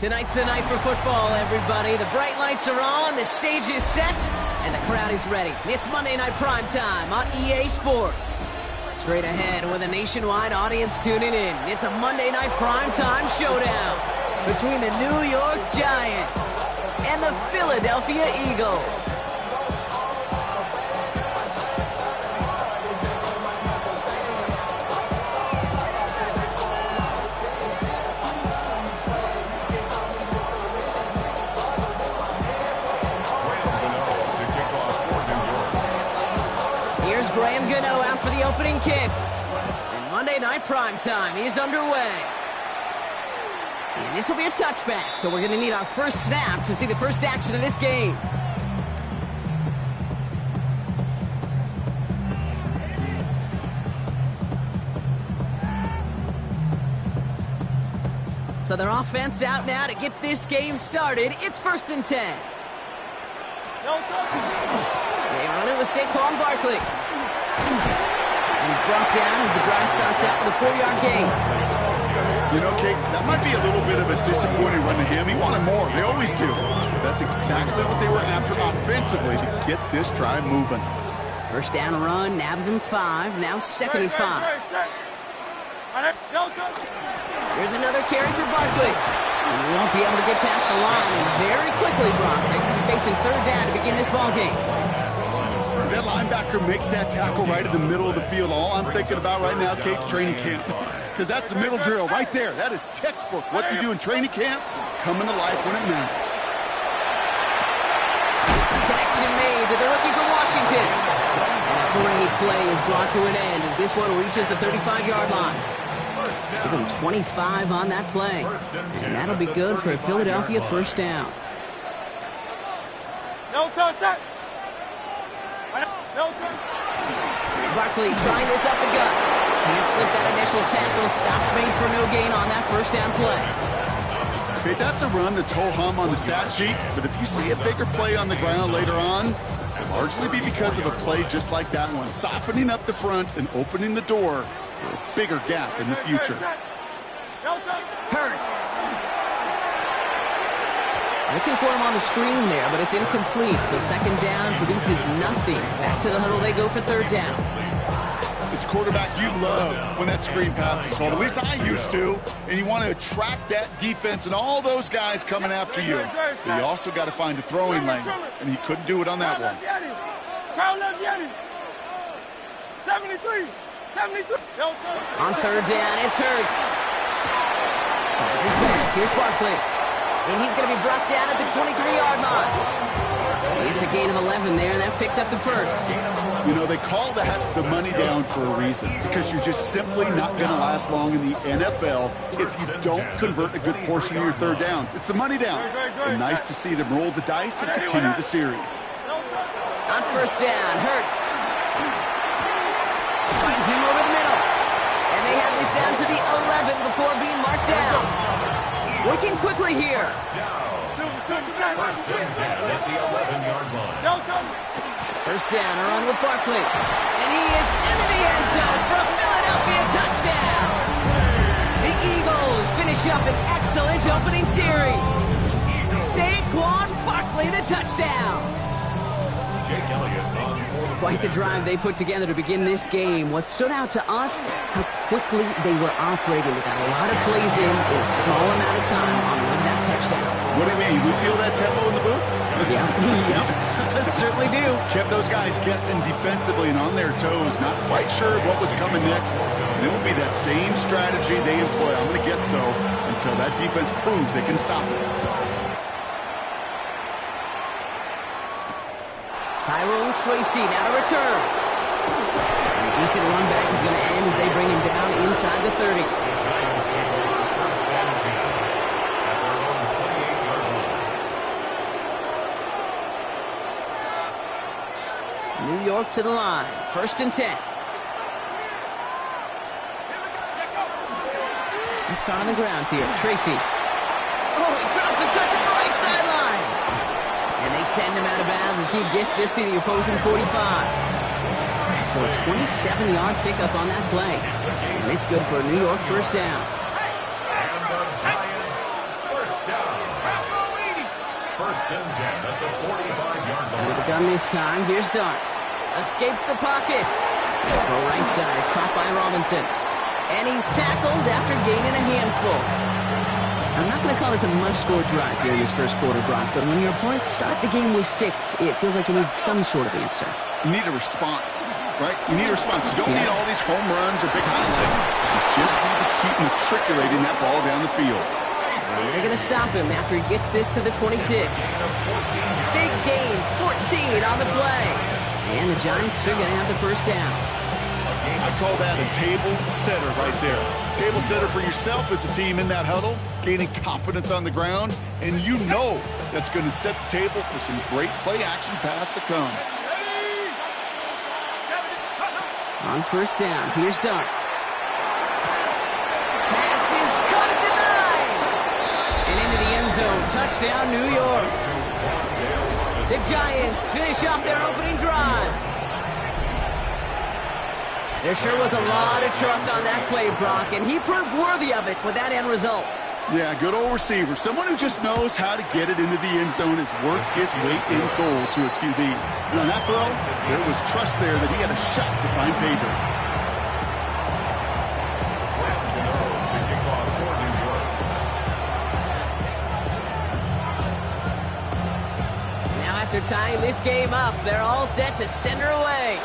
Tonight's the night for football, everybody. The bright lights are on, the stage is set, and the crowd is ready. It's Monday Night Primetime on EA Sports. Straight ahead with a nationwide audience tuning in, it's a Monday Night Primetime showdown between the New York Giants and the Philadelphia Eagles. Graham Gano out for the opening kick. And Monday Night Primetime is underway. And this will be a touchback, so we're going to need our first snap to see the first action of this game. So their offense out now to get this game started. It's 1st and 10. They run it with Saquon Barkley. And he's brought down as the drive starts out with a 4-yard gain. You know, Kate, that might be a little bit of a disappointing run to him. He wanted more. They always do. That's exactly what they were after offensively to get this drive moving. First down run, nabs him 5. Now 2nd and 5. Here's another carry for Barkley. And he won't be able to get past the line. And very quickly, Brock, they're going to be facing 3rd down to begin this ball game. As that linebacker makes that tackle right in the middle of the field, all I'm thinking about right now, Kate's training camp. Because that's the middle drill right there. That is textbook. What you do in training camp, coming to life when it matters. Connection made to the rookie from Washington. And a great play is brought to an end as this one reaches the 35-yard line. Give him 25 on that play. And that'll be good for a Philadelphia first down. No touch. Barkley trying this up the gut. Can't slip that initial tackle. Stops made for no gain on that first down play. Okay, that's a run that's ho-hum on the stat sheet, but if you see a bigger play on the ground later on, it'll largely be because of a play just like that one, softening up the front and opening the door for a bigger gap in the future. Hurts. Looking for him on the screen there, but it's incomplete, so 2nd down produces nothing. Back to the huddle they go for 3rd down. As a quarterback, you love when that screen pass is called. At least I used to. And you want to attract that defense and all those guys coming after you. But you also got to find a throwing lane, and he couldn't do it on that one. 73. On 3rd down, it's Hurts. That's his back. Here's Barkley. And he's going to be brought down at the 23-yard line. It's a gain of 11 there, and that picks up the first. You know, they call that the money down for a reason, because you're just simply not going to last long in the NFL if you don't convert a good portion of your 3rd downs. It's the money down. And nice to see them roll the dice and continue the series. On 1st down, Hurts finds him over the middle. And they have this down to the 11 before being marked down. Working quickly here. First and 10 at the 11-yard line. First down, a run with Barkley. And he is into the end zone for a Philadelphia touchdown. The Eagles finish up an excellent opening series. Saquon Barkley, the touchdown. Jake Elliott on 4. Quite the drive they put together to begin this game. What stood out to us, how quickly they were operating. They got a lot of plays in a small amount of time on the way to that touchdown. What do you mean? We feel that tempo in the booth? Yeah, yep. Certainly do. Kept those guys guessing defensively and on their toes, not quite sure what was coming next. And it will be that same strategy they employ, I'm going to guess so, until that defense proves they can stop it. Tyrone Tracy now to return. And a decent run back is going to end as they bring him down inside the 30. New York to the line. 1st and 10. Let's start on the ground here. Tracy. Oh, he drops a cut to the right sideline. And they send him out of bounds as he gets this to the opposing 45. So a 27-yard pickup on that play. And it's good for a New York first down. And the Giants first down. First and 10 at the 45-yard line. With the gun this time, here's Dart. Escapes the pocket. Pro right side is caught by Robinson. And he's tackled after gaining a handful. I'm not going to call this a must-score drive here in this first quarter, Brock, but when your opponents start the game with 6, it feels like you need some sort of answer. You need a response, right? You need a response. You don't need all these home runs or big highlights. You just need to keep matriculating that ball down the field. And they're going to stop him after he gets this to the 26. Big gain, 14 on the play. And the Giants are going to have the first down. I call that a table setter right there. Table setter for yourself as a team in that huddle, gaining confidence on the ground, and you know that's going to set the table for some great play-action pass to come. On first down, here's Dart. Pass is caught at the 9. And into the end zone. Touchdown, New York. The Giants finish off their opening drive. There sure was a lot of trust on that play, Brock, and he proved worthy of it with that end result. Yeah, good old receiver. Someone who just knows how to get it into the end zone is worth his weight in gold to a QB. And on that throw, there was trust there that he had a shot to find pay dirt. Now after tying this game up, they're all set to send her away.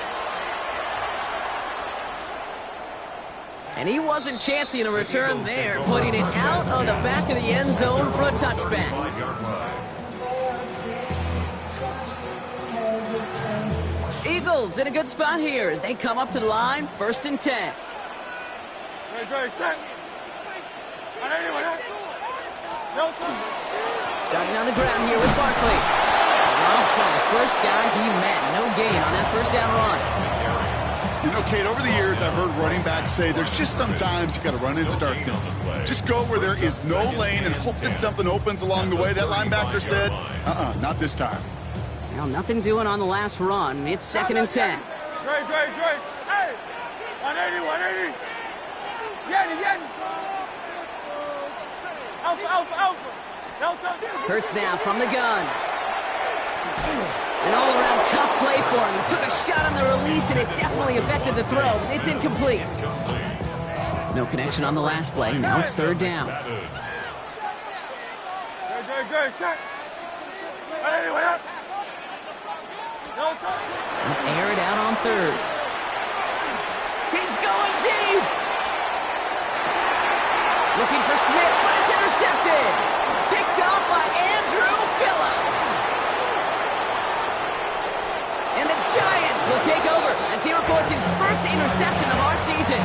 And he wasn't chancing a return there, putting it out on the back of the end zone for a touchback. Eagles in a good spot here as they come up to the line, first and 10. Starting on the ground here with Barkley. Off by the first guy he met. No gain on that first down run. You know, Kate, over the years, I've heard running backs say there's just sometimes you got to run into darkness. Just go where there is no lane and hope that something opens along the way. That linebacker said, not this time. Well, nothing doing on the last run. It's second and 10. Great. Hey, 180. Yes. Alpha. Hurts now from the gun. An all-around tough play for him. He took a shot on the release, and it definitely affected the throw. It's incomplete. No connection on the last play. Now it's third down. Great. Air it out on third. He's going deep. Looking for Smith, but it's intercepted. Picked up by Andrew Phillips. And the Giants will take over as he records his first interception of our season.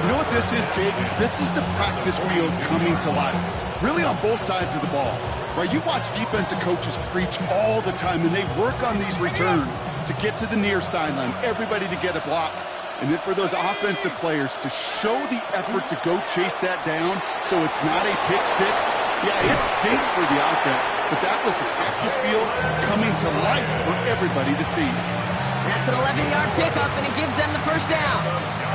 You know what this is, kid? This is the practice field coming to life. Really on both sides of the ball. Right? You watch defensive coaches preach all the time, and they work on these returns to get to the near sideline, everybody to get a block. And then for those offensive players to show the effort to go chase that down so it's not a pick six. Yeah, it stinks for the offense, but that was the practice field coming to life for everybody to see. That's an 11-yard pickup, and it gives them the first down.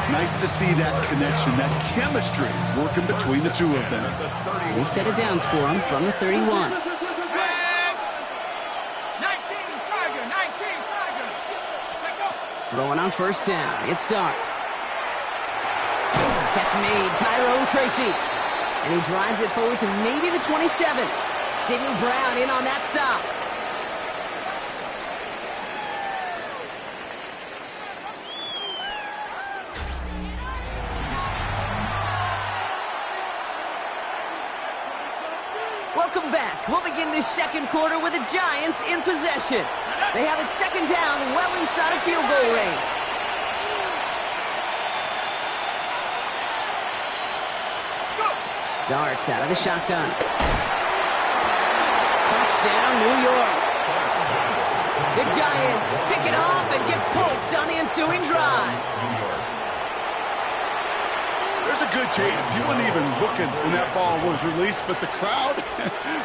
Nice to see that connection, that chemistry working between the two of them. They've set it downs for him from the 31. 19 Tiger. Throwing on first down. It's Dart. Catch made, Tyrone Tracy. And he drives it forward to maybe the 27. Sidney Brown in on that stop. Welcome back. We'll begin this second quarter with the Giants in possession. They have it second down, well inside of field goal range. Dart out of the shotgun. Touchdown, New York. The Giants pick it off and get points on the ensuing drive. There's a good chance he wasn't even looking when that ball was released, but the crowd,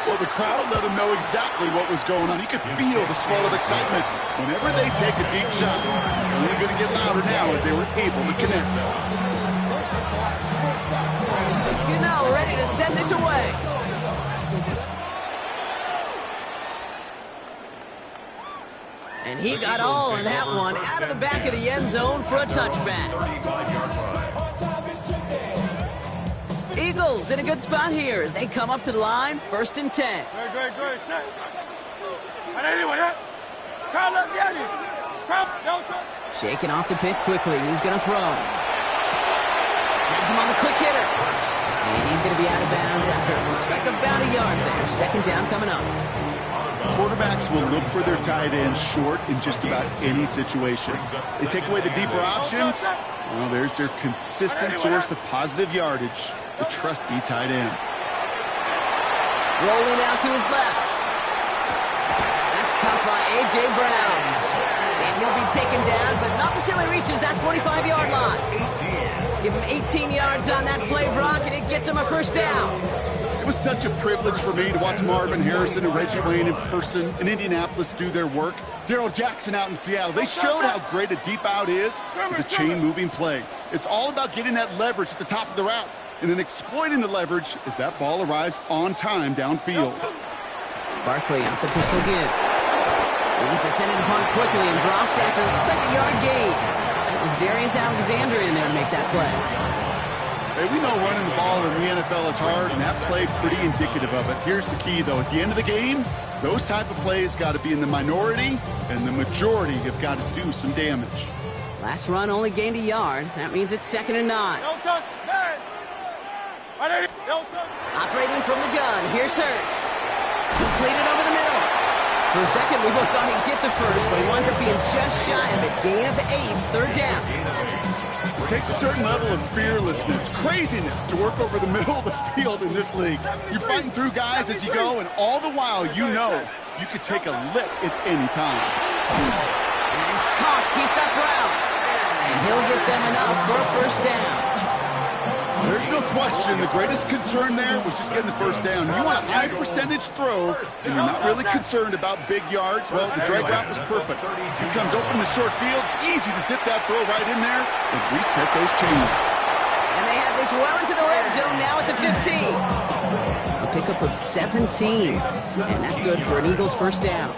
well, the crowd let him know exactly what was going on. He could feel the swell of excitement. Whenever they take a deep shot, it's only going to get louder now as they were able to connect. Ready to send this away. And he got all of that one out of the back of the end zone for a touchback. 35-yard line. Eagles in a good spot here as they come up to the line, 1st and 10. Good. Shaking off the pick quickly. He's going to throw. Has him on the quick hitter. And he's going to be out of bounds after it looks like about a yard there. 2nd down coming up. Quarterbacks will look for their tight end short in just about any situation. They take away the deeper options. Well, there's their consistent source of positive yardage, the trusty tight end. Rolling out to his left. That's caught by A.J. Brown. And he'll be taken down, but not until he reaches that 45-yard line. Give him 18 yards on that play, Brock, and it gets him a 1st down. It was such a privilege for me to watch Marvin Harrison and Reggie Wayne in person in Indianapolis do their work. Darrell Jackson out in Seattle. They showed how great a deep out is as a chain-moving play. It's all about getting that leverage at the top of the route and then exploiting the leverage as that ball arrives on time downfield. Barkley off the pistol again. He's descended upon quickly and dropped after it looks like a yard gain. It was Darius Alexander in there to make that play. Hey, we know running the ball in the NFL is hard, and that play pretty indicative of it. Here's the key, though. At the end of the game, those type of plays got to be in the minority, and the majority have got to do some damage. Last run only gained a yard. That means it's 2nd and 9. Operating from the gun. Here's Hurts. Completed over the middle. For a second, we both thought he'd get the first, but he winds up being just shy of it. Gain of 8, 3rd down. It takes a certain level of fearlessness, craziness to work over the middle of the field in this league. You're fighting through guys as you go, and all the while you know you could take a lick at any time. And he's caught. He's got Brown. And he'll get them enough for a 1st down. There's no question the greatest concern there was just getting the 1st down. You want a high percentage throw, and you're not really concerned about big yards. Well, the drag route was perfect. He comes open the short field. It's easy to zip that throw right in there and reset those chains. And they have this well into the red zone now at the 15. A pickup of 17. And that's good for an Eagles 1st down.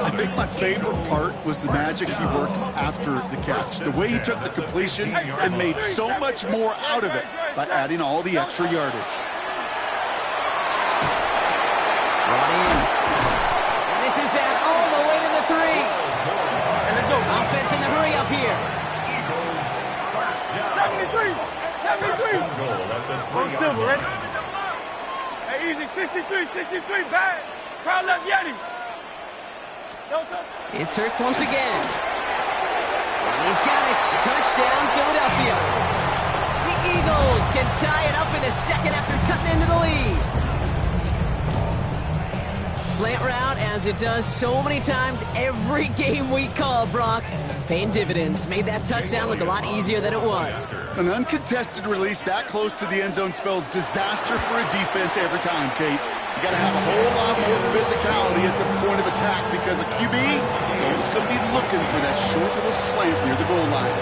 I think my favorite part was the magic he worked after the catch. The way he took the completion and made so much more out of it by adding all the extra yardage. Brought in. And this is down all the way to the 3. Offense in the hurry up here. 73. On Silver, ready? Hey, easy. 63, bad. Crowd left Yeti. It's Hurts once again. And he's got it. Touchdown, Philadelphia. The Eagles can tie it up in the 2nd after cutting into the lead. Slant route, as it does so many times every game we call, Brock. Paying dividends. Made that touchdown look a lot easier than it was. An uncontested release that close to the end zone spells disaster for a defense every time, Kate. You got to have a whole lot more physicality at the point of attack because a QB is always going to be looking for that short little slant near the goal line.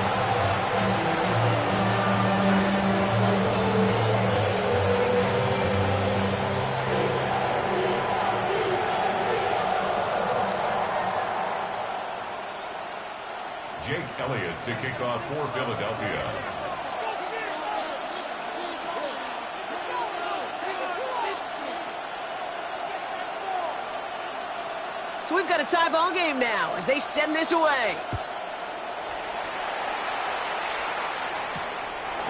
Jake Elliott to kick off for Philadelphia. So we've got a tie ball game now as they send this away.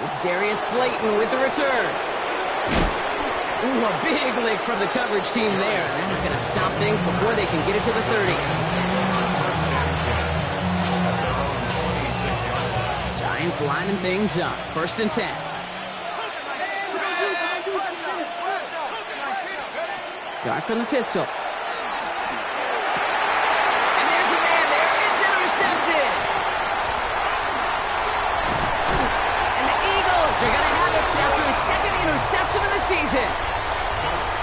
It's Darius Slayton with the return. Ooh, a big lick from the coverage team there. That is going to stop things before they can get it to the 30. Giants lining things up. 1st and 10. Dark from the pistol. And there's a man there. It's intercepted. And the Eagles are going to have it after his 2nd interception of the season.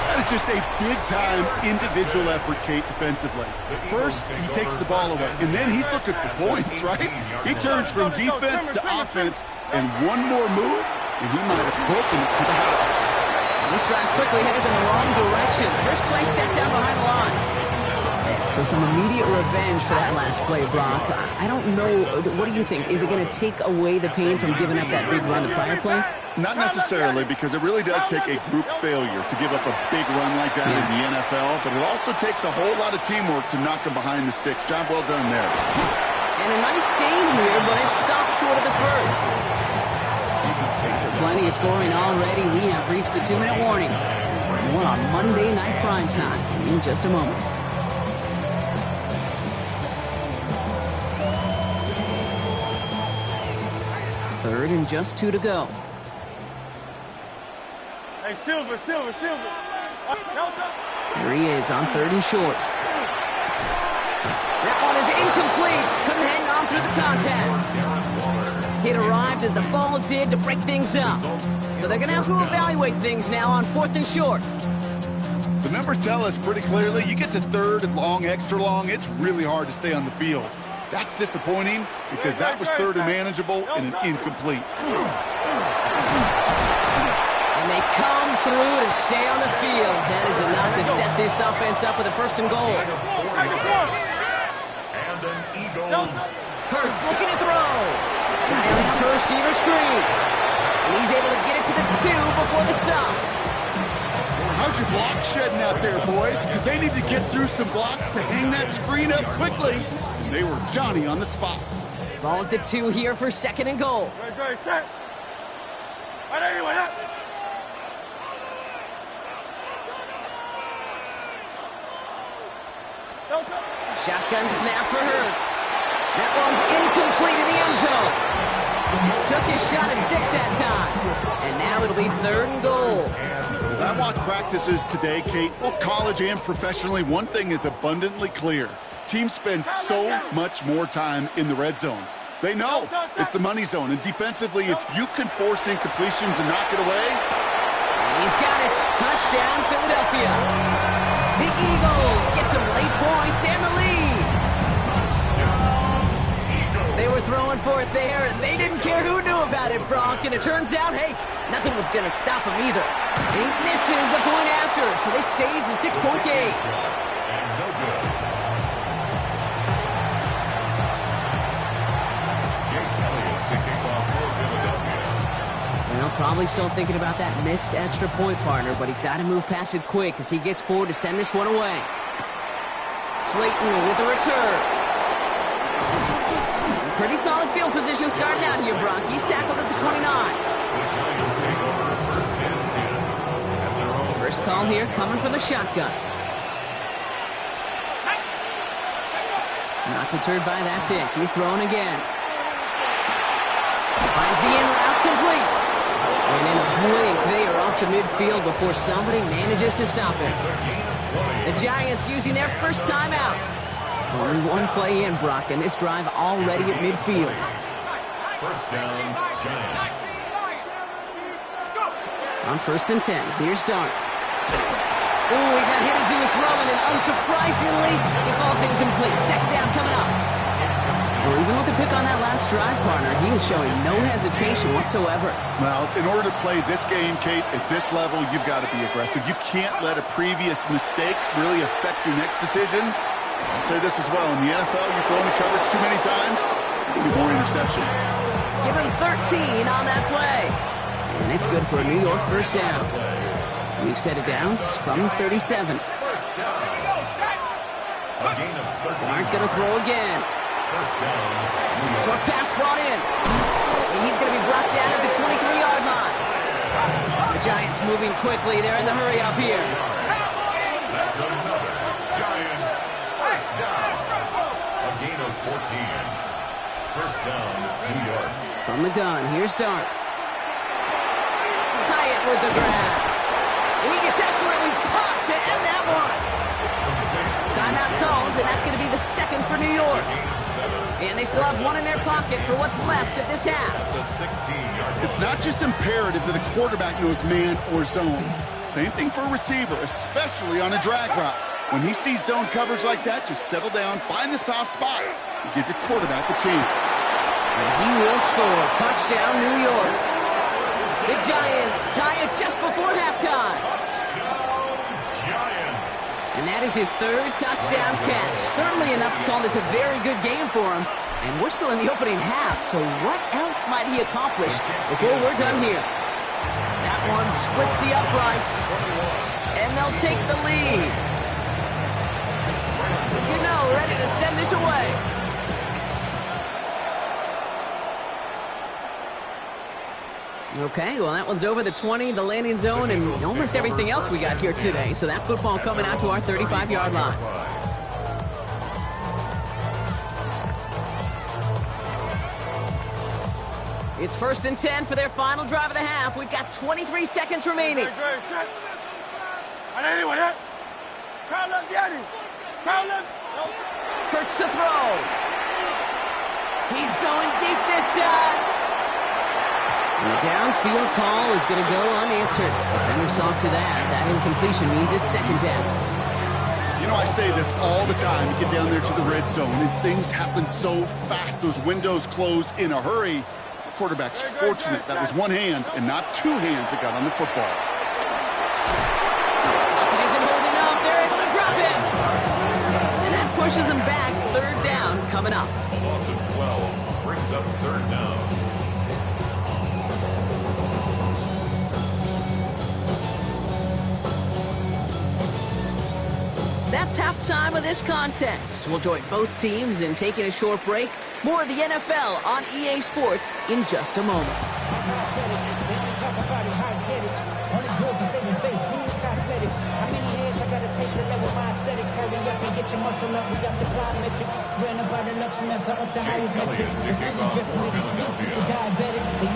That is just a big-time individual effort, Kate, defensively. First, he takes the ball away, and then he's looking for points, right? He turns from defense to offense, and one more move, and he might have broken it to the house. And this drive's quickly headed in the wrong direction. First play set down behind the line. So some immediate revenge for that last play, Brock. I don't know. What do you think? Is it going to take away the pain from giving up that big run the prior play? Not necessarily, because it really does take a group failure to give up a big run like that in the NFL, but it also takes a whole lot of teamwork to knock them behind the sticks. Job well done there. And a nice game here, but it stopped short of the first. After plenty of scoring already, we have reached the 2-minute warning. More on Monday Night Primetime in just a moment. Third and just 2 to go. Hey, Silver. Here he is on 3rd and short. That one is incomplete. Couldn't hang on through the contact. It arrived as the ball did to break things up. So they're going to have to evaluate things now on 4th and short. The numbers tell us pretty clearly, you get to 3rd and long, extra long, it's really hard to stay on the field. That's disappointing because that was 3rd and manageable and an incomplete. And they come through to stay on the field. That is enough to set this offense up with a 1st and goal. Hurts looking to throw. Dialing up a receiver screen. And he's able to get it to the 2 before the stop. How's your block shedding out there, boys? Because they need to get through some blocks to hang that screen up quickly. And they were Johnny on the spot. Ball at the 2 here for 2nd and goal. Shotgun snap for Hurts. That one's incomplete in the end zone. Took his shot at 6 that time. And now it'll be 3rd and goal. As I watch practices today, Kate, both college and professionally, one thing is abundantly clear. Teams spend so much more time in the red zone. They know it's the money zone. And defensively, if you can force incompletions and knock it away. And he's got it. Touchdown, Philadelphia. The Eagles get some late points and the lead. They were throwing for it there, and they didn't care who knew about it, Brock. And it turns out, hey, nothing was going to stop them either. He misses the point after, so this stays the 6-point game. Well, probably still thinking about that missed extra point, partner, but he's got to move past it quick as he gets forward to send this one away. Slayton with a return. Pretty solid field position starting out here, Brock. He's tackled at the 29. First call here coming from the shotgun. Not deterred by that pick. He's throwing again. Finds the in route complete. And in a blink, they are off to midfield before somebody manages to stop it. The Giants using their first timeout. Only one play in, Brock, and this drive already at midfield. First down, Giants. On 1st and 10, here's Dart. Ooh, he got hit as he was throwing, and unsurprisingly, he falls incomplete. 2nd down coming up. Well, even with the pick on that last drive, partner, he was showing no hesitation whatsoever. Well, in order to play this game, Kate, at this level, you've got to be aggressive. You can't let a previous mistake really affect your next decision. I'll say this as well. In the NFL, you throw into coverage too many times, you get more interceptions. Give him 13 on that play. And it's good for a New York first down. We've set it down from the 37. Aren't going to throw again. Short pass brought in. And he's going to be brought down at the 23-yard line. The Giants moving quickly. They're in the hurry up here. That's another Giants first down. A gain of 14. First down, New York. From the gun, here's Dart. Hyatt with the grab. And he gets absolutely popped to end that one. Timeout calls, and that's going to be the 2nd for New York. And they still have one in their pocket for what's left of this half. It's not just imperative that a quarterback knows man or zone. Same thing for a receiver, especially on a drag route. When he sees zone coverage like that, just settle down, find the soft spot, and give your quarterback a chance. And he will score. Touchdown, New York. The Giants tie it just before halftime. Touchdown, Giants. And that is his third touchdown catch. Certainly enough to call this a very good game for him. And we're still in the opening half, so what else might he accomplish before we're done here? That one splits the uprights. And they'll take the lead. Ready to send this away. Okay, well, that one's over the 20, the landing zone, and almost everything else we got here today. So that football coming out to our 35-yard line. It's 1st and 10 for their final drive of the half. We've got 23 seconds remaining. Hurts to throw. He's going deep this time. And the downfield call is going to go unanswered. Defender saw to that. That incompletion means it's 2nd down. You know, I say this all the time. You get down there to the red zone, and things happen so fast. Those windows close in a hurry. The quarterback's fortunate that was one hand and not two hands that got on the football. It isn't holding up. They're able to drop him. And that pushes him back. 3rd down coming up. A loss of 12 brings up 3rd down. That's halftime of this contest. We'll join both teams in taking a short break. More of the NFL on EA Sports in just a moment.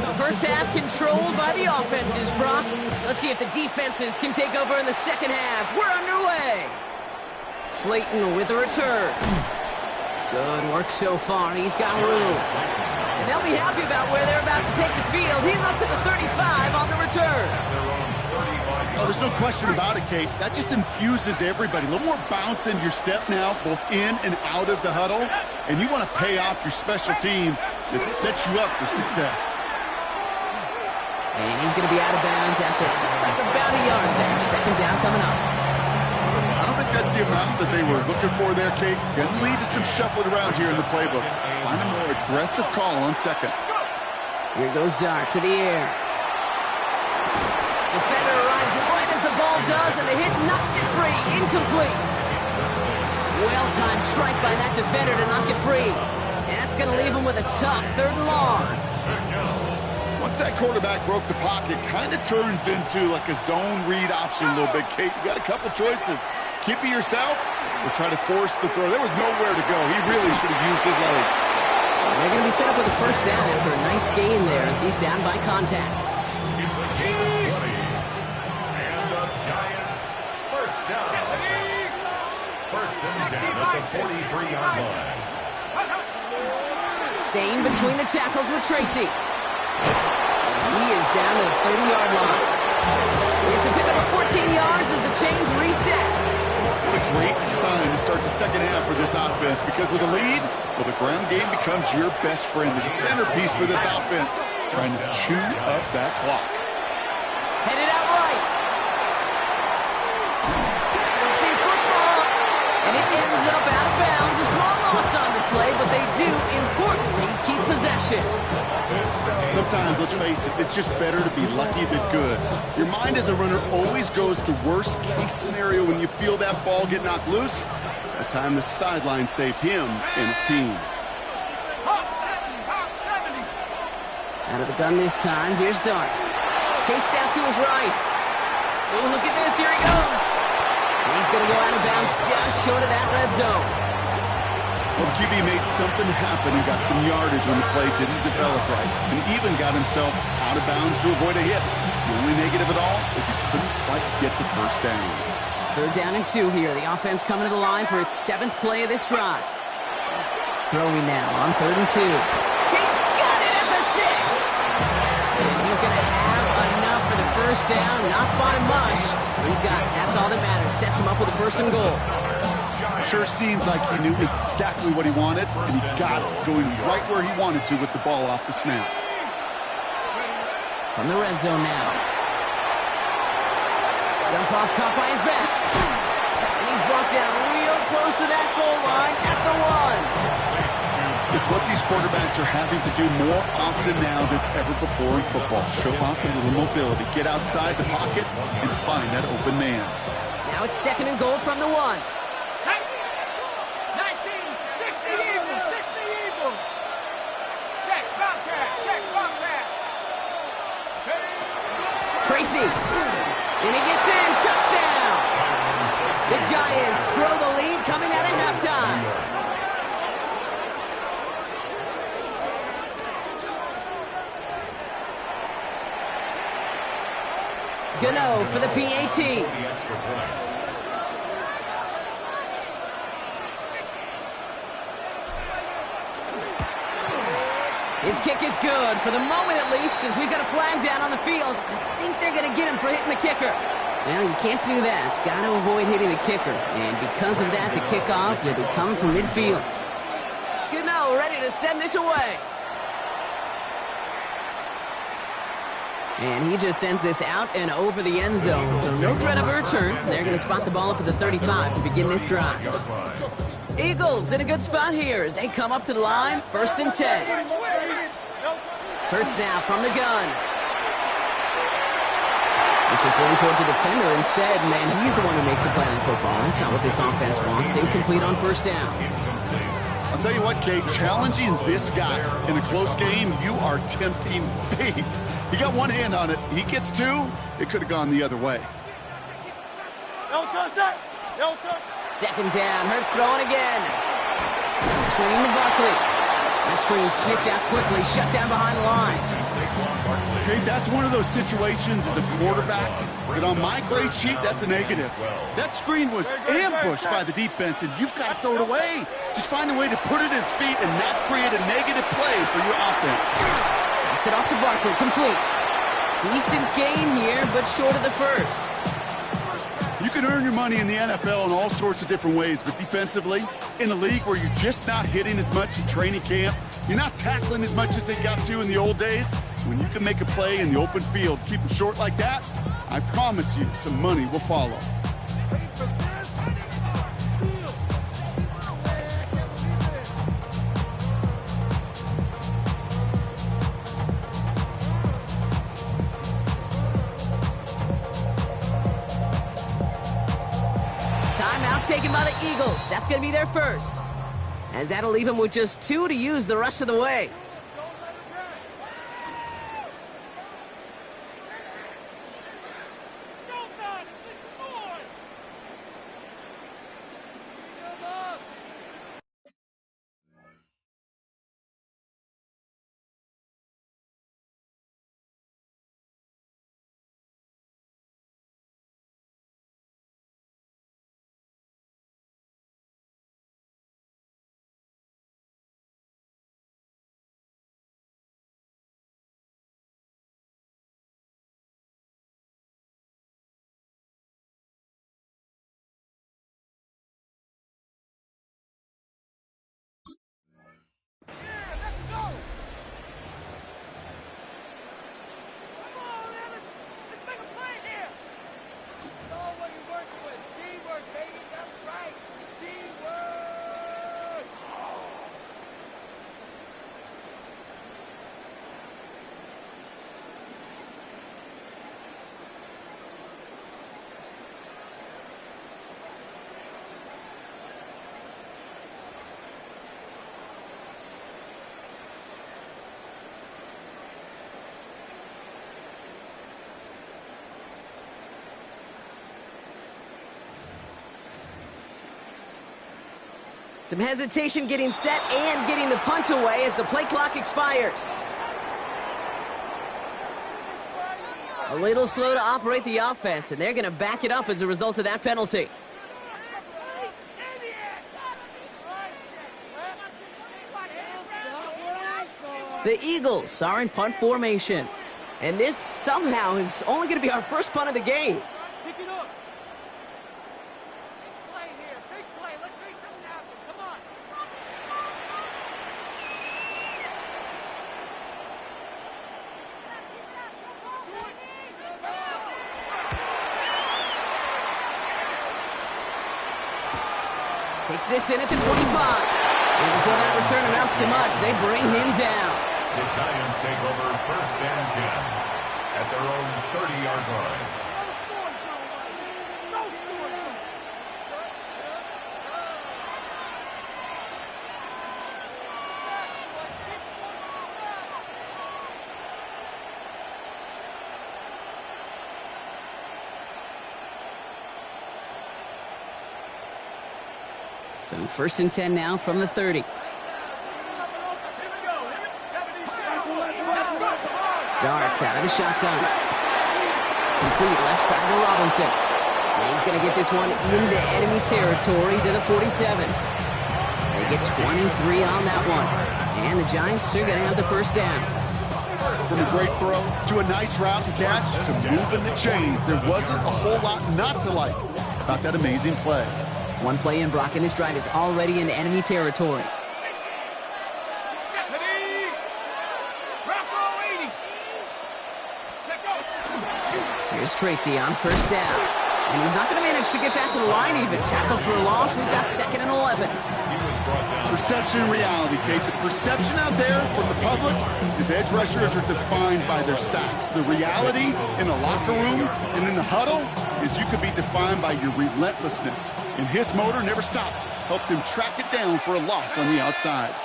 The first half controlled by the offenses, Brock. Let's see if the defenses can take over in the second half. We're underway. Slayton with a return. Good work so far. He's got room. And they'll be happy about where they're about to take the field. He's up to the 35 on the return. Oh, there's no question about it, Kate. That just infuses everybody. A little more bounce into your step now, both in and out of the huddle. And you want to pay off your special teams that sets you up for success. And he's going to be out of bounds after it looks like about a yard there. 2nd down coming up. I don't think that's the amount that they were looking for there, Kate. Going to lead to some shuffling around here in the playbook. Find a more aggressive call on 2nd. Here goes Dart to the air. Defender arrives right as the ball does, and the hit knocks it free. Incomplete. Well-timed strike by that defender to knock it free. And that's going to leave him with a tough 3rd and long. Once that quarterback broke the pocket, kind of turns into like a zone read option a little bit, Kate. You got a couple choices. Keep it yourself or try to force the throw. There was nowhere to go. He really should have used his legs. They're going to be set up with a 1st down after a nice gain there as he's down by contact. It's a gain of 20. And the Giants 1st down. 1st and 10 at the 43-yard line. Staying between the tackles with Tracy. He is down to the 30-yard line. It's a pickup of 14 yards as the chains reset. What a great sign to start the second half for this offense, because with a lead, well, the ground game becomes your best friend, the centerpiece for this offense, trying to chew up that clock. Headed out right. Let's see football. And it ends up out of bounds. A small loss on the play, but they do, importantly, keep possession. Sometimes, let's face it, it's just better to be lucky than good. Your mind as a runner always goes to worst case scenario when you feel that ball get knocked loose. That time the sideline saved him and his team. Out of the gun this time, here's Dart. Chased out to his right. Oh, look at this, here he goes. He's going to go out of bounds just short of that red zone. Well, the QB made something happen and got some yardage when the play didn't develop right, and even got himself out of bounds to avoid a hit. The only negative at all is he couldn't quite get the 1st down. 3rd down and 2 here. The offense coming to the line for its 7th play of this drive. Throwing now on 3rd and 2. He's got it at the 6. And he's going to have enough for the 1st down, not by much. He's got it. That's all that matters. Sets him up with a 1st and goal. Sure seems like he knew exactly what he wanted, and he got it going right where he wanted to with the ball off the snap. From the red zone now. Dump off caught by his back. And he's brought down real close to that goal line at the 1. It's what these quarterbacks are having to do more often now than ever before in football. Show off a little mobility, get outside the pocket, and find that open man. Now it's 2nd and goal from the 1. 19, 60 Eagles, 60 Eagles. Check, Bobcat, check, Bobcat. Tracy, and he gets in, touchdown! The Giants grow the lead coming out of halftime. Gano for the PAT. His kick is good, for the moment at least, as we've got a flag down on the field. I think they're going to get him for hitting the kicker. Well, you can't do that. Got to avoid hitting the kicker. And because of that, the kickoff will be coming from midfield. Gano ready to send this away. And he just sends this out and over the end zone. So no threat of a return. They're going to spot the ball up at the 35 to begin this drive. Eagles in a good spot here as they come up to the line. 1st and 10. Hurts now from the gun. This is thrown towards a defender instead. Man, he's the one who makes a play on football. That's not what this offense wants. Incomplete on 1st down. I'll tell you what, Kate, challenging this guy in a close game, you are tempting fate. He got one hand on it. He gets 2. It could have gone the other way. 2nd down. Hurts throwing again. It's a screen to Barkley. That screen sniffed out quickly, shut down behind the line. Kate, that's one of those situations as a quarterback that on my grade sheet, that's a negative. That screen was ambushed by the defense, and you've got to throw it away. Just find a way to put it at his feet and not create a negative play for your offense. Taps it off to Barkley, complete. Decent game here, but short of the first. You can earn your money in the NFL in all sorts of different ways, but defensively, in a league where you're just not hitting as much in training camp, you're not tackling as much as they got to in the old days, when you can make a play in the open field, keep them short like that, I promise you some money will follow. Timeout taken by the Eagles. That's going to be their first. As that'll leave them with just 2 to use the rest of the way. Some hesitation getting set and getting the punt away as the play clock expires. A little slow to operate the offense, and they're going to back it up as a result of that penalty. The Eagles are in punt formation, and this somehow is only going to be our first punt of the game. Takes this in at the 25. And before that return amounts to much, they bring him down. The Giants take over 1st and 10 at their own 30-yard line. No score zone. So 1st and 10 now from the 30. Darts out of the shotgun. Complete left side to Robinson. And he's going to get this one into enemy territory to the 47. They get 23 on that one. And the Giants are going to have the 1st down. From a great throw to a nice route and catch to moving the chains, there wasn't a whole lot not to like about that amazing play. One play in, Brock, and this drive is already into enemy territory. Here's Tracy on 1st down. And he's not going to manage to get back to the line even. Tackle for a loss. We've got 2nd and 11. Perception and reality, Kate. The perception out there from the public is edge rushers are defined by their sacks. The reality in the locker room and in the huddle is you could be defined by your relentlessness. And his motor never stopped. Helped him track it down for a loss on the outside.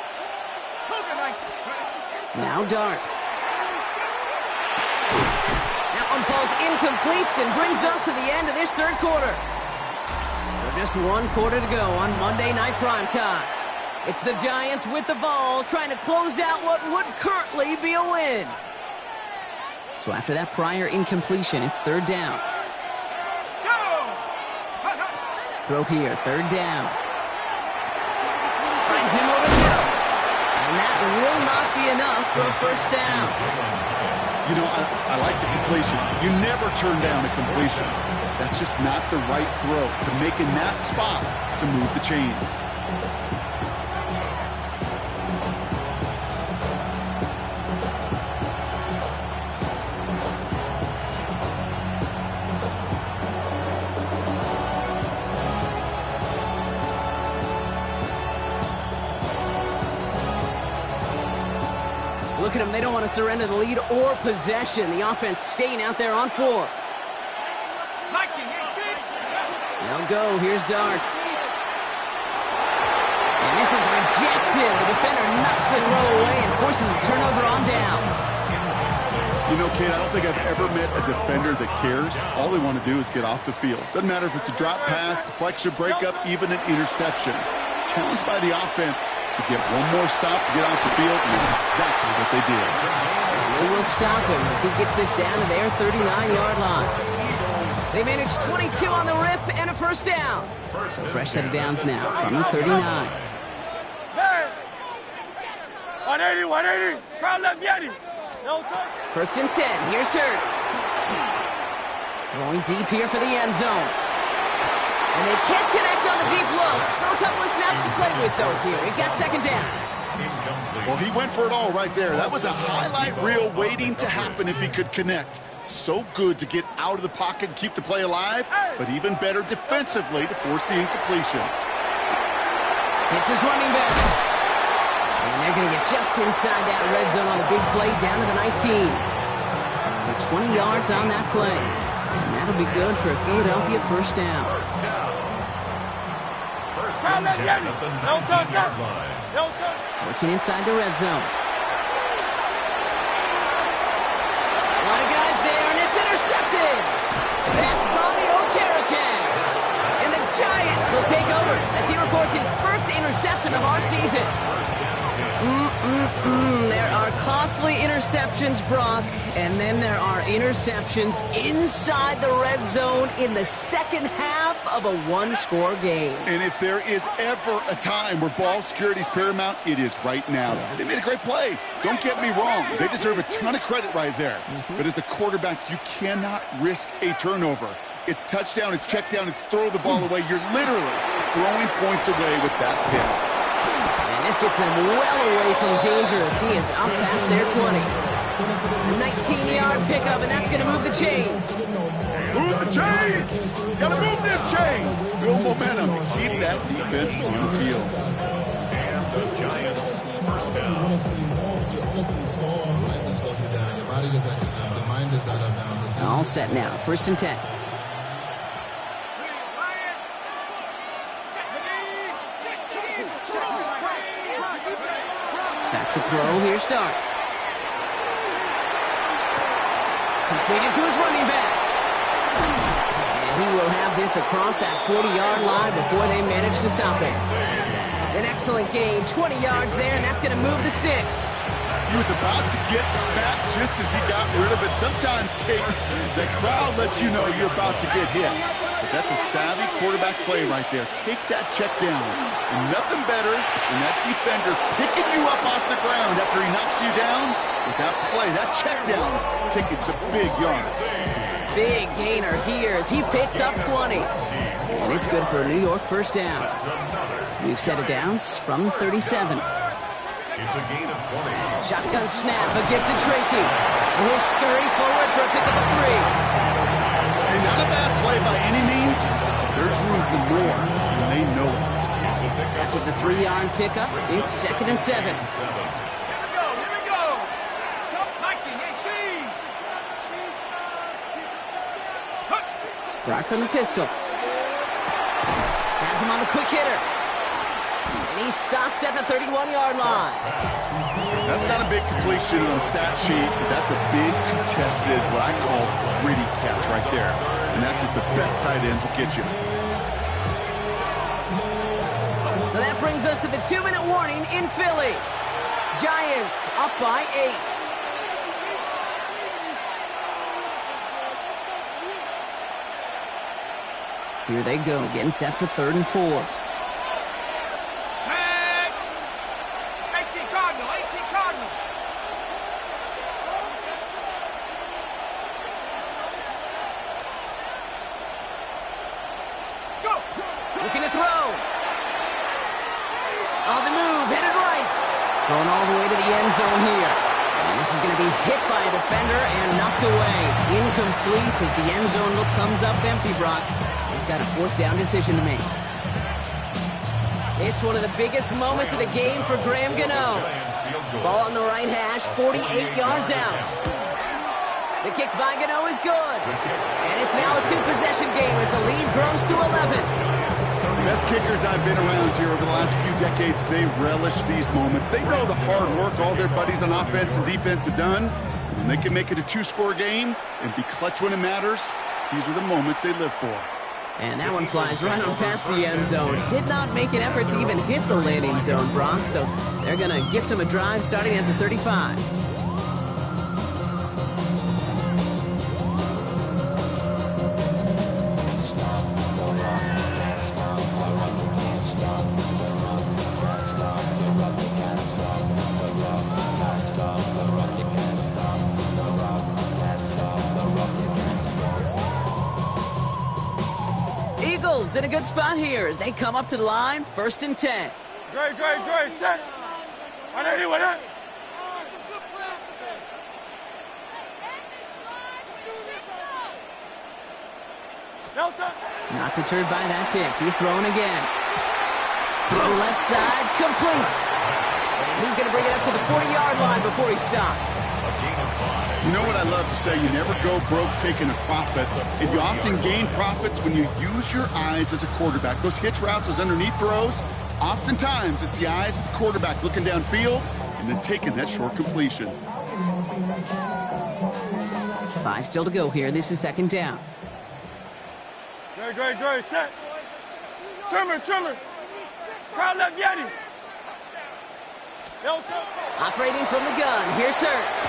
Now Dart. That one falls incomplete and brings us to the end of this 3rd quarter. So just 1 quarter to go on Monday Night Primetime. It's the Giants with the ball trying to close out what would currently be a win. So after that prior incompletion, it's 3rd down. Throw here, 3rd down. Finds him over the middle. And that will not be enough for a 1st down. You know, I like the completion. You never turn down a completion. That's just not the right throw to make in that spot to move the chains. Look at them. They don't want to surrender the lead or possession. The offense staying out there on 4. They'll go. Here's Darts. And this is rejected. The defender knocks the throw away and forces a turnover on downs. You know, Kate, I don't think I've ever met a defender that cares. All they want to do is get off the field. Doesn't matter if it's a drop pass, deflection, breakup, even an interception. Challenged by the offense to get one more stop to get off the field, and that's exactly what they did. They will stop him as he gets this down to their 39-yard line. They managed 22 on the rip and a 1st down. So fresh set of downs now from the 39. 180, 180. Crowd left Yeti. 1st and 10. Here's Hurts. Going deep here for the end zone. And they can't connect on the deep low. Still a couple of snaps to play with, though, here. He got 2nd down. Well, he went for it all right there. That was a highlight reel waiting to happen if he could connect. So good to get out of the pocket and keep the play alive, but even better defensively to force the incompletion. It's his running back. And they're going to get just inside that red zone on the big play down to the 19. So 20 yards on that play. And that'll be good for a Philadelphia 1st down. 1st and 10 at the 19-yard line. Working inside the red zone. A lot of guys there, and it's intercepted. That's Bobby Okereke. And the Giants will take over as he records his 1st interception of our season. There are costly interceptions, Brock, and then there are interceptions inside the red zone in the 2nd half of a 1-score game. And if there is ever a time where ball security is paramount, it is right now. They made a great play. Don't get me wrong. They deserve a ton of credit right there. But as a quarterback, you cannot risk a turnover. It's touchdown, it's check down, it's throw the ball away. You're literally throwing points away with that pick. This gets them well away from danger as he is up past their 20. A 19-yard pickup, and that's going to move the chains. Move the chains! Gotta move them chains! Build momentum and keep that defense on its heels. And the Giants first down. All set now. 1st and 10. Back to throw. Here starts. Completed to his running back. And he will have this across that 40-yard line before they manage to stop it. An excellent gain. 20 yards there, and that's going to move the sticks. He was about to get smacked just as he got rid of it. Sometimes, Kate, the crowd lets you know you're about to get hit. But that's a savvy quarterback play right there. Take that check down. And nothing better than that defender picking you up off the ground after he knocks you down. With that play, that check down, taking some big yards. Big gainer here as he picks up 20. And it's good for a New York 1st down. We've set it downs from 37. It's a gain of 20. Shotgun snap, a gift to Tracy. He'll scurry forward for a pickup of 3. And not a bad play by any means. There's room for more, and they know it. After the 3-yard pickup, it's 2nd and 7. Here we go. Mikey, 18. Throw from the pistol. Has him on the quick hitter. And he's stopped at the 31-yard line. That's not a big completion on the stat sheet, but that's a big contested, what I call gritty catch right there. And that's what the best tight ends will get you. So that brings us to the 2-minute warning in Philly. Giants up by 8. Here they go, getting set for 3rd and 4. Set. 18 Cardinal, 18 Cardinal. Let's go. Looking to throw. On the move, headed right. Going all the way to the end zone here. And this is going to be hit by a defender and knocked away. Incomplete as the end zone look comes up empty, Brock. They've got a 4th down decision to make. It's one of the biggest moments of the game for Graham Gano. Ball on the right hash, 48 yards out. The kick by Gano is good. And it's now a 2-possession game as the lead grows to 11. Best kickers I've been around here over the last few decades, they relish these moments. They know the hard work all their buddies on offense and defense have done. And when they can make it a 2-score game and be clutch when it matters, these are the moments they live for. And that one flies right on past the end zone. Did not make an effort to even hit the landing zone, Brock. So they're going to gift him a drive starting at the 35. Eagles in a good spot here as they come up to the line, 1st and 10. Dre, set. 180, 180. Delta. Not deterred by that pick. He's throwing again. Throw left side, complete. And he's going to bring it up to the 40-yard line before he stopped. You know what I love to say? You never go broke taking a profit. And you often gain profits when you use your eyes as a quarterback. Those hitch routes, those underneath throws, oftentimes it's the eyes of the quarterback looking downfield and then taking that short completion. 5 still to go here. This is 2nd down. Dre, set. Trimmer. Crowd left Yeti. Delta. Operating from the gun. Here's Hurts.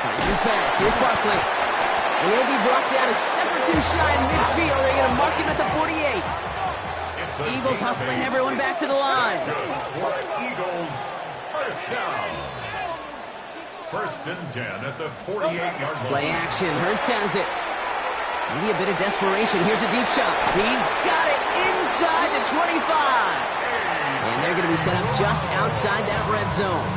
Finds his back. Here's Barkley. And he'll be brought down a step or 2 shy in midfield. They're going to mark him at the 48. Eagles hustling everyone back to the line. Eagles, 1st down. 1st and 10 at the 48-yard line. Play action. Hurts has it. Maybe a bit of desperation. Here's a deep shot. He's got it inside the 25. And they're going to be set up just outside that red zone.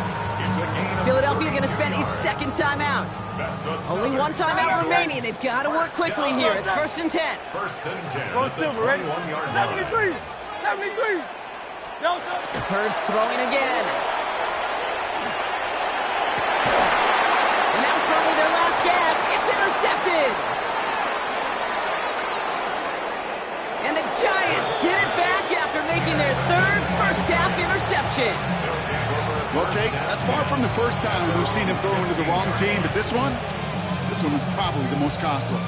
It's a gain of Philadelphia going to spend its second timeout. That's a Only one timeout remaining. They've got to work quickly here. It's 1st and 10. 1st and 10 Go at the Silver, ready? 21-yard line. 73. 73. Delta. Hurts throwing again. And that was probably their last gasp. It's intercepted. And the Giants get it back after making their third first-half interception. Well, Kate, that's far from the first time we've seen him throw into the wrong team, but this one was probably the most costly.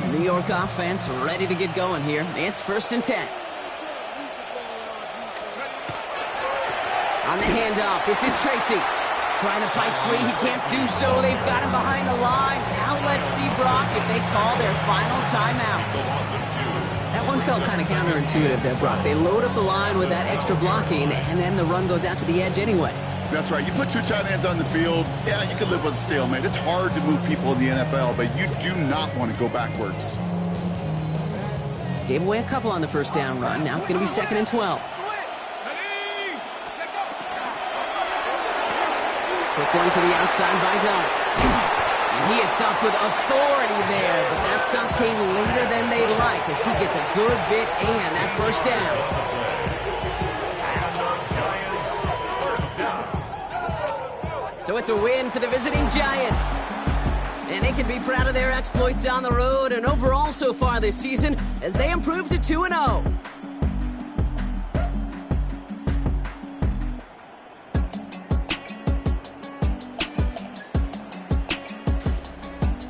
The New York offense ready to get going here. It's 1st and 10. On the handoff, this is Tracy. Trying to fight free, he can't do so. They've got him behind the line. Now let's see, Brock, if they call their final timeout. That one felt kind of counterintuitive there, Brock. They load up the line with that extra blocking, and then the run goes out to the edge anyway. That's right. You put 2 tight ends on the field, yeah, you can live with a stalemate. It's hard to move people in the NFL, but you do not want to go backwards. Gave away a couple on the first down run. Now it's going to be 2nd and 12. Quick one to the outside by Dart. And he is stopped with authority there, but that stop came later than they'd like as he gets a good bit and that first down. So it's a win for the visiting Giants. And they can be proud of their exploits on the road and overall so far this season as they improve to 2-0.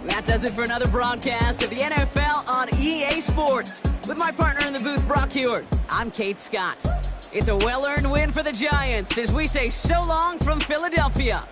That does it for another broadcast of the NFL on EA Sports. With my partner in the booth, Brock Huard, I'm Kate Scott. It's a well-earned win for the Giants as we say so long from Philadelphia.